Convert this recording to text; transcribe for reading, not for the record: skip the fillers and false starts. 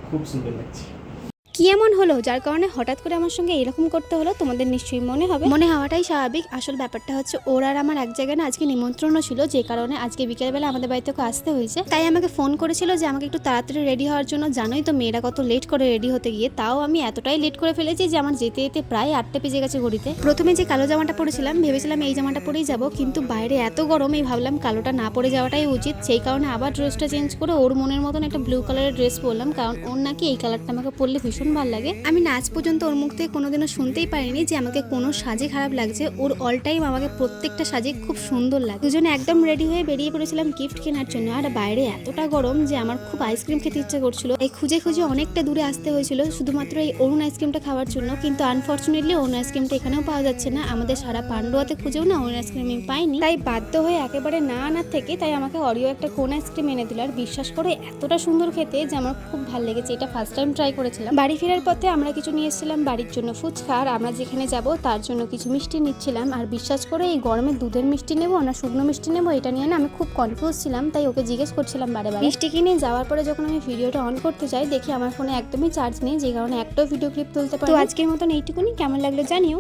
খুব সুন্দর লাগছে। কি এমন হলো যার কারণে হঠাৎ করে আমার সঙ্গে এরকম করতে হলো, তোমাদের নিশ্চয়ই মনে হবে। মনে হওয়াটাই স্বাভাবিক। আসল ব্যাপারটা হচ্ছে ওর আর আমার এক জায়গায় না আজকে নিমন্ত্রণও ছিল, যে কারণে আজকে বিকেলবেলা আমাদের বাড়িতে আসতে হয়েছে। তাই আমাকে ফোন করেছিল যে আমাকে একটু তাড়াতাড়ি রেডি হওয়ার জন্য। জানোই তো মেয়েরা কত লেট করে রেডি হতে গিয়ে, তাও আমি এতটাই লেট করে ফেলেছি যে আমার যেতে যেতে প্রায় 8টা বেজে গেছে ঘড়িতে। প্রথমে যে কালো জামাটা পরেছিলাম ভেবেছিলাম এই জামাটা পরেই যাব, কিন্তু বাইরে এত গরম এই ভাবলাম কালোটা না পরে যাওয়াটাই উচিত। সেই কারণে আবার ড্রেসটা চেঞ্জ করে ওর মনের মতন একটা ব্লু কালারের ড্রেস পরলাম, কারণ ওর নাকি এই কালারটা আমাকে পরলে ভীষণ ভালো লাগে। আমি না আজ পর্যন্ত ওর মুখ থেকে কোনোদিনও শুনতেই পারিনি যে আমাকে কোনো সাজে খারাপ লাগছে। ওর অল টাইম আমাকে প্রত্যেকটা সাজে খুব সুন্দর লাগে। দুজনে একদম রেডি হয়ে বেরিয়ে পড়েছিলাম গিফট কেনার জন্য। আর বাইরে এতটা গরম যে আমার খুব আইসক্রিম খেতে ইচ্ছে করছিল। এই খুঁজে খুঁজে অনেকটা দূরে আসতে হয়েছিল শুধুমাত্র এই অরুণ আইসক্রিমটা খাওয়ার জন্য, কিন্তু আনফর্চুনেটলি অরুণ আইসক্রিমটা এখানেও পাওয়া যাচ্ছে না। আমাদের সারা পান্ডুয়াতে খুঁজেও না অরুণ আইসক্রিম আমি পাইনি। তাই বাধ্য হয়ে একেবারে না আনার থেকে তাই আমাকে অরিও একটা কোন আইসক্রিম এনে দিল। আর বিশ্বাস করে এতটা সুন্দর খেতে যে আমার খুব ভালো লেগেছে। এটা ফার্স্ট টাইম ট্রাই করেছিলাম। বাড়ি ফেরার পথে আমরা কিছু নিয়ে এসেছিলাম বাড়ির জন্য ফুচকা, আর আমরা যেখানে যাব তার জন্য কিছু মিষ্টি নিচ্ছিলাম। আর বিশ্বাস করে এই গরমে দুধের মিষ্টি নেবো না শুকনো মিষ্টি নেবো এটা নিয়ে না আমি খুব কনফিউজ ছিলাম। তাই ওকে জিজ্ঞেস করছিলাম বারে বারে। মিষ্টি কিনে যাওয়ার পরে যখন আমি ভিডিওটা অন করতে যাই দেখি আমার ফোনে একদমই চার্জ নেই, যে কারণে একটাও ভিডিও ক্লিপ তুলতে পারি। তো আজকের মতন এইটুকুনি। কেমন লাগলো জানিও।